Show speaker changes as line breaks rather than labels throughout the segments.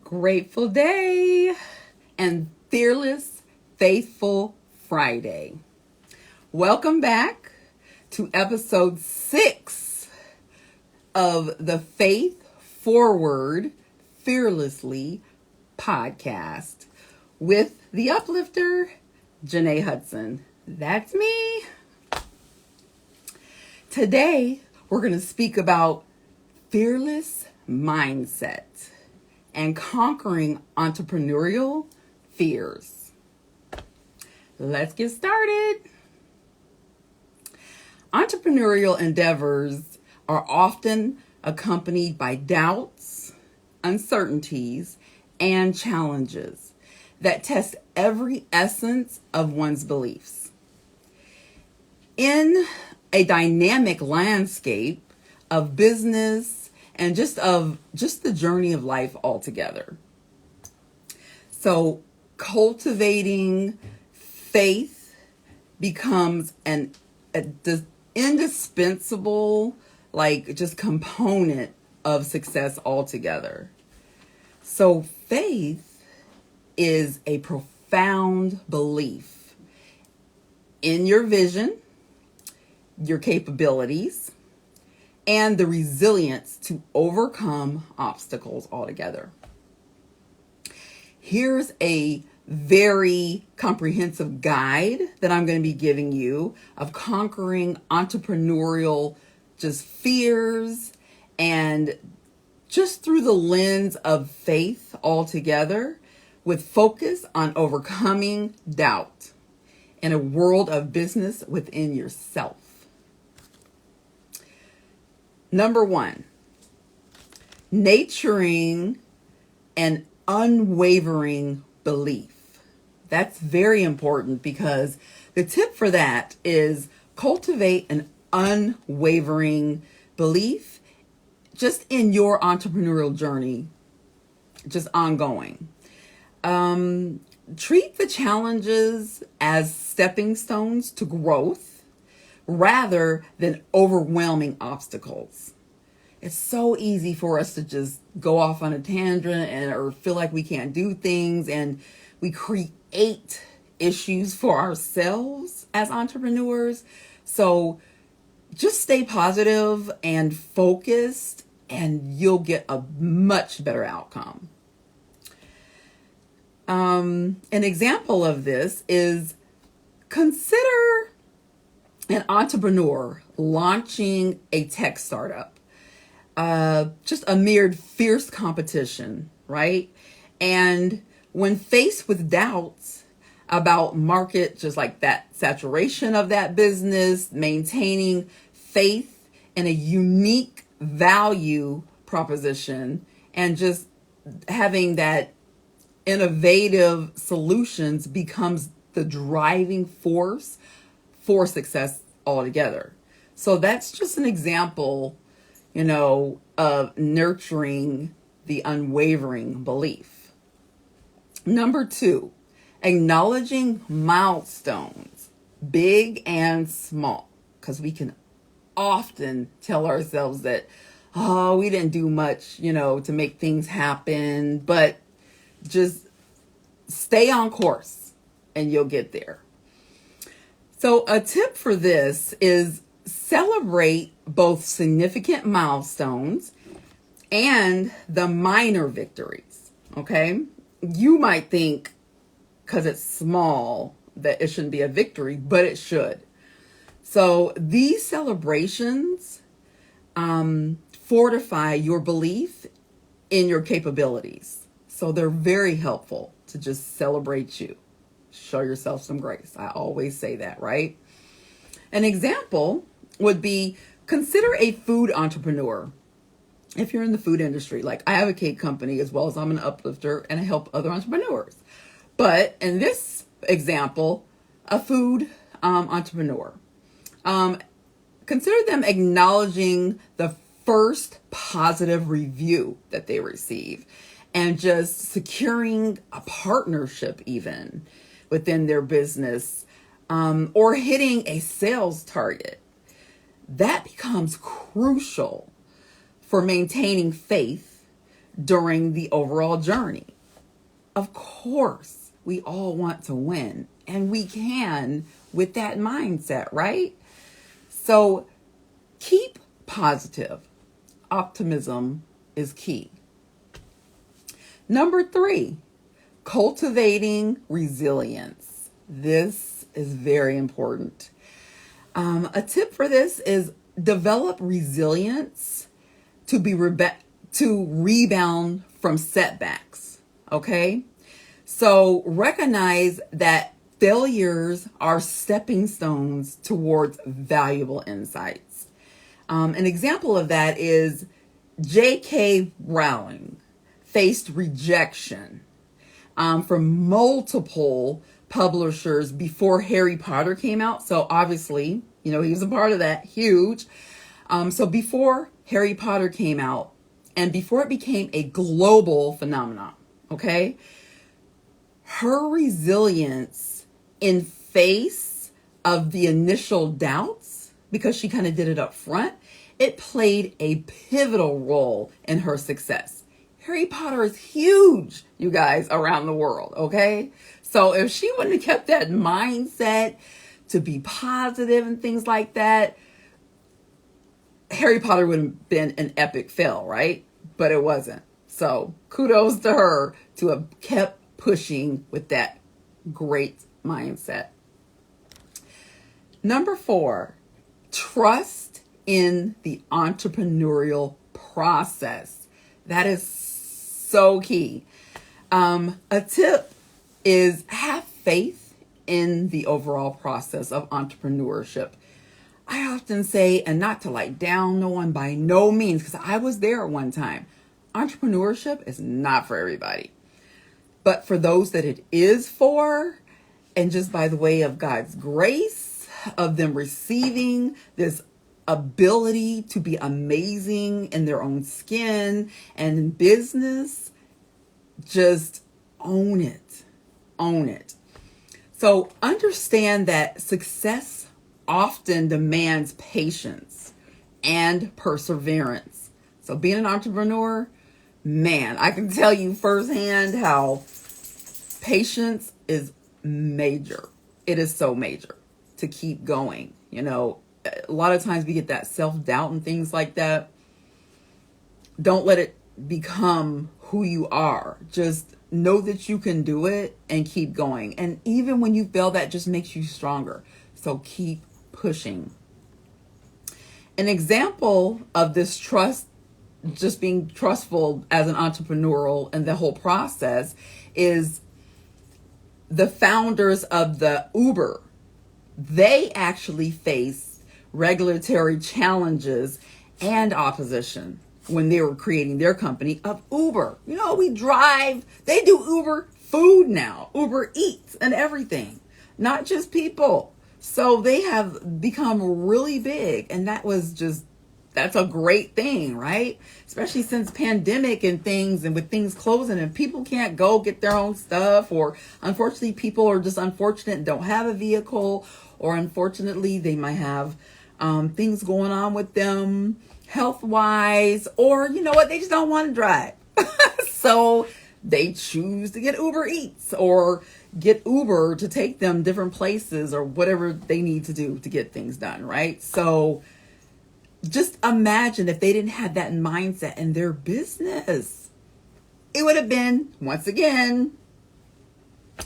Grateful Day and Fearless Faithful Friday. Welcome back to episode 6 of the Faith Forward Fearlessly podcast with the uplifter, Janae Hudson. That's me. Today, we're going to speak about fearless mindset and conquering entrepreneurial fears. Let's get started. Entrepreneurial endeavors are often accompanied by doubts, uncertainties, and challenges that test every essence of one's beliefs. In a dynamic landscape of business and just the journey of life altogether. So cultivating faith becomes an indispensable, component of success altogether. So faith is a profound belief in your vision, your capabilities, and the resilience to overcome obstacles altogether. Here's a very comprehensive guide that I'm going to be giving you of conquering entrepreneurial fears and just through the lens of faith altogether, with focus on overcoming doubt in a world of business within yourself. Number 1, nurturing an unwavering belief. That's very important because the tip for that is cultivate an unwavering belief just in your entrepreneurial journey, just ongoing. Treat the challenges as stepping stones to growth rather than overwhelming obstacles. It's so easy for us to just go off on a tangent or feel like we can't do things, and we create issues for ourselves as entrepreneurs. So just stay positive and focused, and you'll get a much better outcome. An example of this is consider an entrepreneur launching a tech startup, just amid fierce competition, right? And when faced with doubts about market, just like that saturation of that business, maintaining faith in a unique value proposition, and just having that innovative solutions becomes the driving force for success altogether. So that's just an example, of nurturing the unwavering belief. Number 2, acknowledging milestones, big and small, because we can often tell ourselves that, we didn't do much, to make things happen, but just stay on course and you'll get there. So a tip for this is celebrate both significant milestones and the minor victories, okay? You might think because it's small that it shouldn't be a victory, but it should. So these celebrations fortify your belief in your capabilities. So they're very helpful to just celebrate you. Show yourself some grace. I always say that, right? An example would be consider a food entrepreneur. If you're in the food industry, like I have a cake company as well as I'm an uplifter and I help other entrepreneurs. But in this example, a food entrepreneur, consider them acknowledging the first positive review that they receive and just securing a partnership even within their business, or hitting a sales target. That becomes crucial for maintaining faith during the overall journey. Of course, we all want to win, and we can with that mindset, right? So keep positive. Optimism is key. Number 3, cultivating resilience. This is very important. A tip for this is develop resilience to rebound from setbacks. Okay? So recognize that failures are stepping stones towards valuable insights. An example of that is J.K. Rowling faced rejection from multiple publishers before Harry Potter came out. So obviously, he was a part of that, huge. So before Harry Potter came out and before it became a global phenomenon, okay, her resilience in face of the initial doubts, because she kind of did it up front, it played a pivotal role in her success. Harry Potter is huge, you guys, around the world, okay? So if she wouldn't have kept that mindset to be positive and things like that, Harry Potter would have been an epic fail, right? But it wasn't. So kudos to her to have kept pushing with that great mindset. Number 4, trust in the entrepreneurial process. That is so key. A tip is have faith in the overall process of entrepreneurship. I often say, and not to down no one by no means, because I was there at one time, entrepreneurship is not for everybody. But for those that it is for, and just by the way of God's grace, of them receiving this ability to be amazing in their own skin and in business, just own it. Own it. So understand that success often demands patience and perseverance. So being an entrepreneur, man, I can tell you firsthand how patience is major. It is so major to keep going. A lot of times we get that self-doubt and things like that. Don't let it become who you are. Just know that you can do it and keep going. And even when you fail, that just makes you stronger. So keep pushing. An example of this trust, just being trustful as an entrepreneurial and the whole process, is the founders of the Uber. They actually face regulatory challenges and opposition when they were creating their company of Uber. We drive, they do Uber food now, Uber Eats and everything, not just people. So they have become really big, and that's a great thing, right? Especially since pandemic and things, and with things closing and people can't go get their own stuff, or unfortunately people are just unfortunate and don't have a vehicle, or unfortunately they might have things going on with them health-wise, or they just don't want to drive. So they choose to get Uber Eats or get Uber to take them different places or whatever they need to do to get things done, right? So just imagine if they didn't have that mindset in their business. It would have been, once again,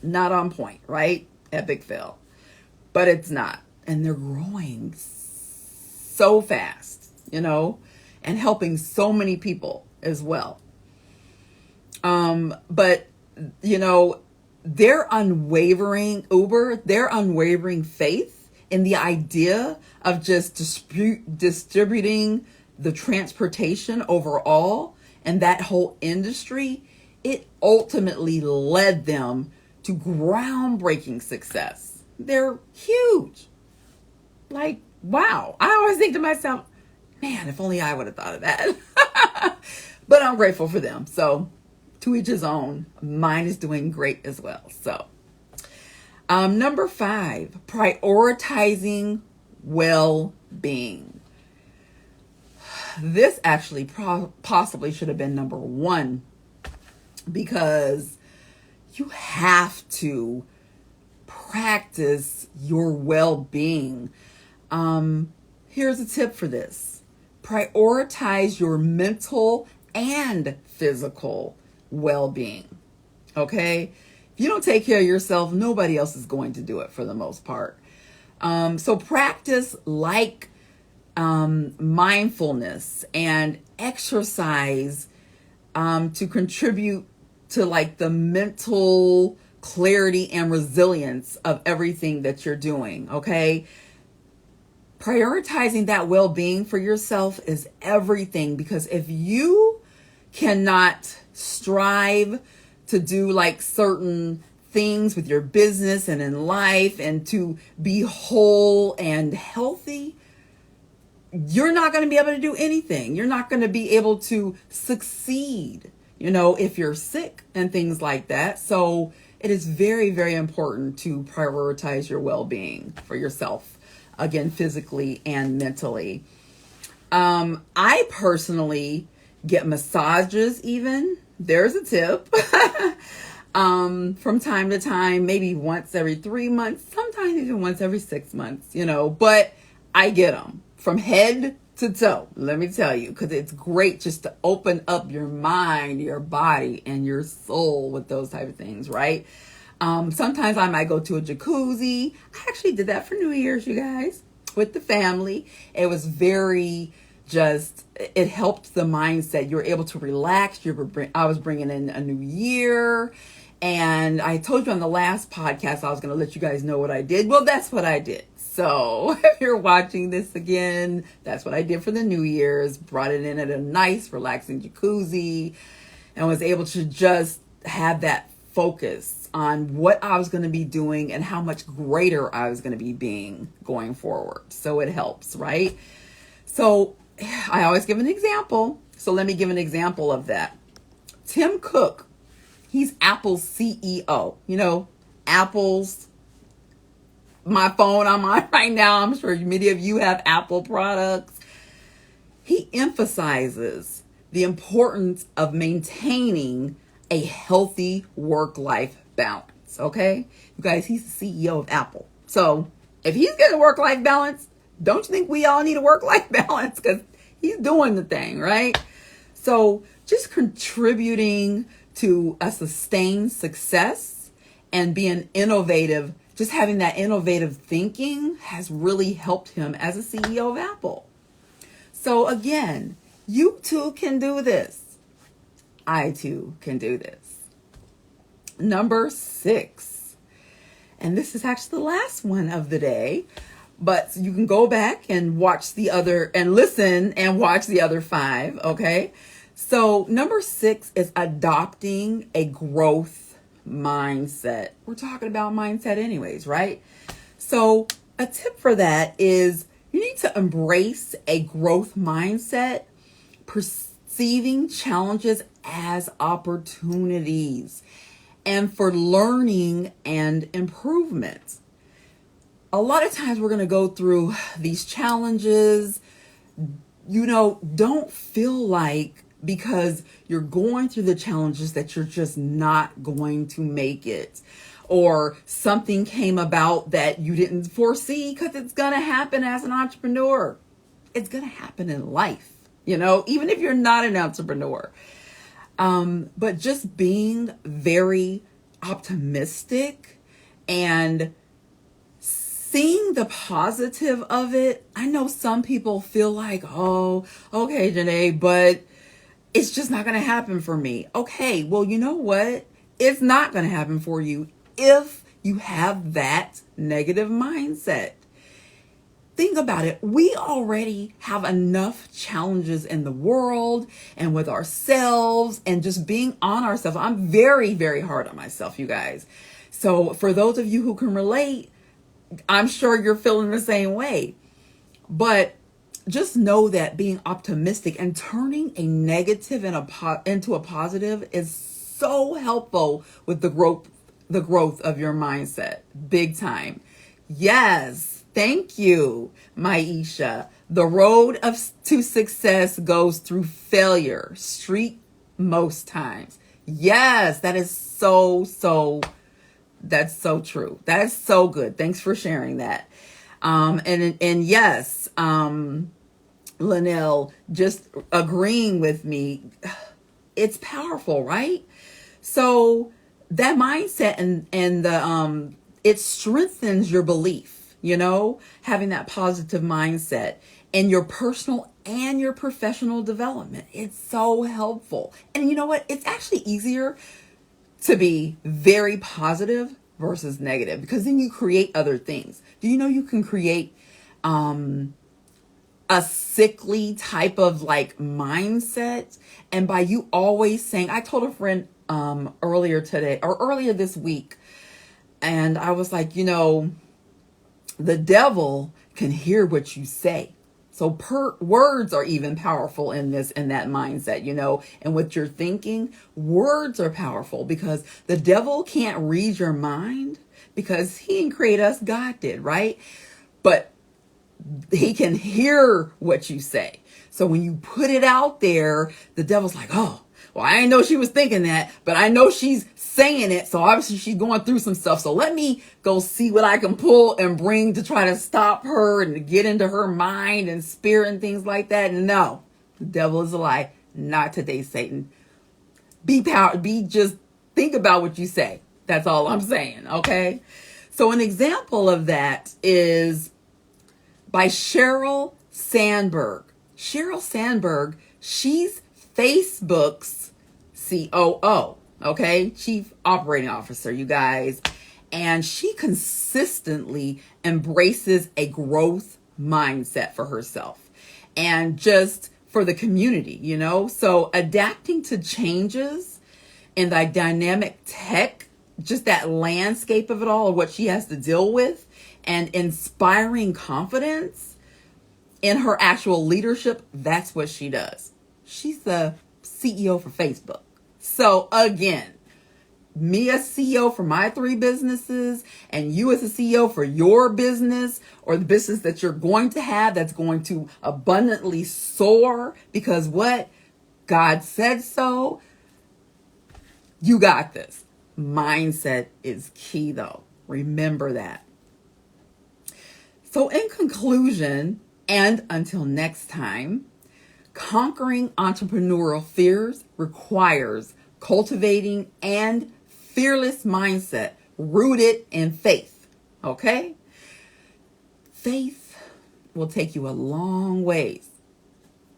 not on point, right? Epic fail. But it's not. And they're growing so fast, and helping so many people as well. But their unwavering faith in the idea of just distributing the transportation overall and that whole industry, it ultimately led them to groundbreaking success. They're huge. Wow. I always think to myself, man, if only I would have thought of that. But I'm grateful for them. So to each his own. Mine is doing great as well. So number 5, prioritizing well-being. this actually possibly should have been number one, because you have to practice your well-being. Here's a tip for this. Prioritize your mental and physical well-being. Okay? If you don't take care of yourself, nobody else is going to do it for the most part. So practice like mindfulness and exercise to contribute to like the mental clarity and resilience of everything that you're doing. Okay. Prioritizing that well-being for yourself is everything, because if you cannot strive to do like certain things with your business and in life and to be whole and healthy, you're not going to be able to do anything. You're not going to be able to succeed, if you're sick and things like that. So it is very, very important to prioritize your well-being for yourself, again, physically and mentally. I personally get massages even. There's a tip. From time to time, maybe once every 3 months, sometimes even once every 6 months, but I get them from head to toe, let me tell you, because it's great just to open up your mind, your body, and your soul with those type of things, right? Sometimes I might go to a jacuzzi. I actually did that for New Year's, you guys, with the family. It was it helped the mindset. You're able to relax. I was bringing in a new year. And I told you on the last podcast, I was going to let you guys know what I did. Well, that's what I did. So if you're watching this again, that's what I did for the New Year's. Brought it in at a nice, relaxing jacuzzi and was able to just have that focus on what I was going to be doing and how much greater I was going to be being going forward. So it helps, right? So I always give an example. So let me give an example of that. Tim Cook, he's Apple's CEO. Apple's my phone I'm on right now. I'm sure many of you have Apple products. He emphasizes the importance of maintaining a healthy work-life balance. Okay? You guys, he's the CEO of Apple. So if he's getting a work-life balance, don't you think we all need a work-life balance? Because he's doing the thing, right? So just contributing to a sustained success and being innovative, just having that innovative thinking has really helped him as a CEO of Apple. So again, you too can do this. I too can do this. Number 6. And this is actually the last one of the day, but you can go back and watch the other and listen and watch the other 5. Okay. So number 6 is adopting a growth mindset. We're talking about mindset anyways, right? So a tip for that is you need to embrace a growth mindset, perceiving challenges as opportunities and for learning and improvement. A lot of times we're going to go through these challenges, don't feel like because you're going through the challenges that you're just not going to make it, or something came about that you didn't foresee, because it's going to happen as an entrepreneur. It's going to happen in life, even if you're not an entrepreneur. But just being very optimistic and seeing the positive of it. I know some people feel like, oh, okay, Janae, but it's just not going to happen for me. Okay, well, you know what? It's not going to happen for you if you have that negative mindset. Think about it. We already have enough challenges in the world and with ourselves and just being on ourselves. I'm very, very hard on myself, you guys. So for those of you who can relate, I'm sure you're feeling the same way. But just know that being optimistic and turning a negative into a positive is so helpful with the growth of your mindset. Big time. Yes. Thank you, Maisha. The road to success goes through failure, street most times. Yes, that is that's so true. That is so good. Thanks for sharing that. And yes, Linnell, just agreeing with me, it's powerful, right? So that mindset and the it strengthens your belief, having that positive mindset in your personal and your professional development. It's so helpful. And you know what? It's actually easier to be very positive versus negative, because then you create other things. Do you know you can create a sickly type of like mindset? And by you always saying, I told a friend earlier today or earlier this week, and I was like, the devil can hear what you say. So words are even powerful in that mindset, and what you're thinking, words are powerful, because the devil can't read your mind because he didn't create us, God did, right? But he can hear what you say. So when you put it out there, the devil's like, oh, well, I didn't know she was thinking that, but I know she's saying it. So obviously she's going through some stuff. So let me go see what I can pull and bring to try to stop her and to get into her mind and spirit and things like that. No, the devil is a lie. Not today, Satan. Just think about what you say. That's all I'm saying. Okay. So an example of that is by Sheryl Sandberg. Sheryl Sandberg, she's Facebook's COO, okay? Chief Operating Officer, you guys. And she consistently embraces a growth mindset for herself and just for the community, So adapting to changes in the dynamic tech, just that landscape of it all, what she has to deal with, and inspiring confidence in her actual leadership, that's what she does. She's the CEO for Facebook. So again, me as CEO for my 3 businesses, and you as a CEO for your business, or the business that you're going to have that's going to abundantly soar because what? God said so. You got this. Mindset is key though. Remember that. So in conclusion, and until next time, conquering entrepreneurial fears requires cultivating and fearless mindset rooted in faith. Okay? Faith will take you a long ways,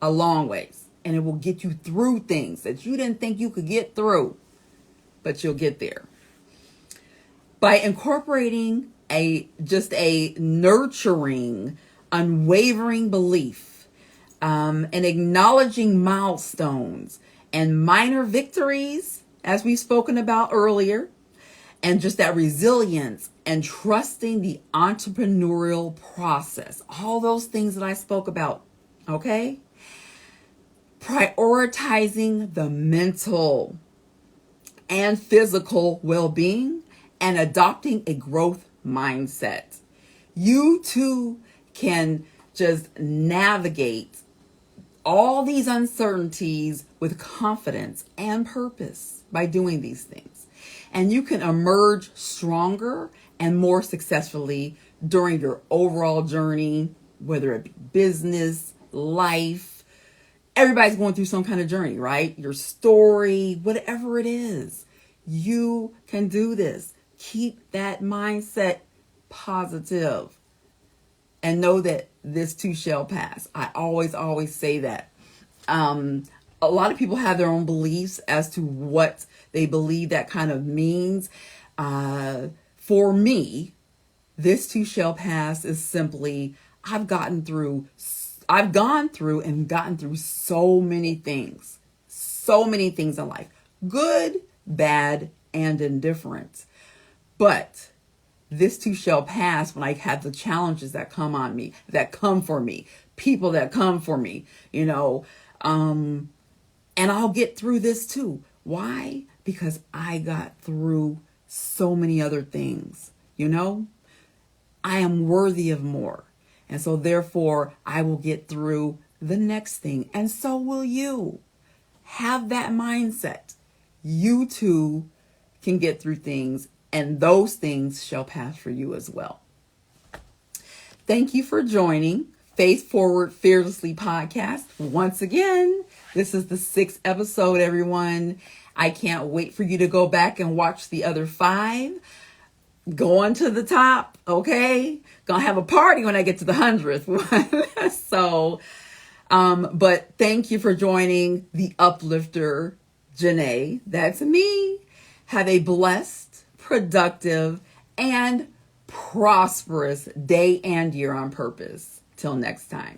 and it will get you through things that you didn't think you could get through, but you'll get there. By incorporating a nurturing, unwavering belief, and acknowledging milestones and minor victories, as we've spoken about earlier, and just that resilience and trusting the entrepreneurial process, all those things that I spoke about, okay? Prioritizing the mental and physical well-being and adopting a growth mindset. You too can just navigate all these uncertainties with confidence and purpose by doing these things. And you can emerge stronger and more successfully during your overall journey, whether it be business, life. Everybody's going through some kind of journey, right? Your story, whatever it is, you can do this. Keep that mindset positive and know that this too shall pass. I always say that. A lot of people have their own beliefs as to what they believe that kind of means. For me, this too shall pass is simply I've gone through and gotten through so many things in life, good, bad, and indifferent. But this too shall pass when I have the challenges that come on me, that come for me, people that come for me, and I'll get through this too. Why? Because I got through so many other things, I am worthy of more. And so therefore, I will get through the next thing. And so will you. Have that mindset. You too can get through things, and those things shall pass for you as well. Thank you for joining Faith Forward Fearlessly podcast. Once again, this is the 6th episode, everyone. I can't wait for you to go back and watch the other 5. Going to the top, okay? Gonna have a party when I get to the 100th one. So, but thank you for joining the Uplifter, Janae. That's me. Have a blessed, productive, and prosperous day and year on purpose. Till next time.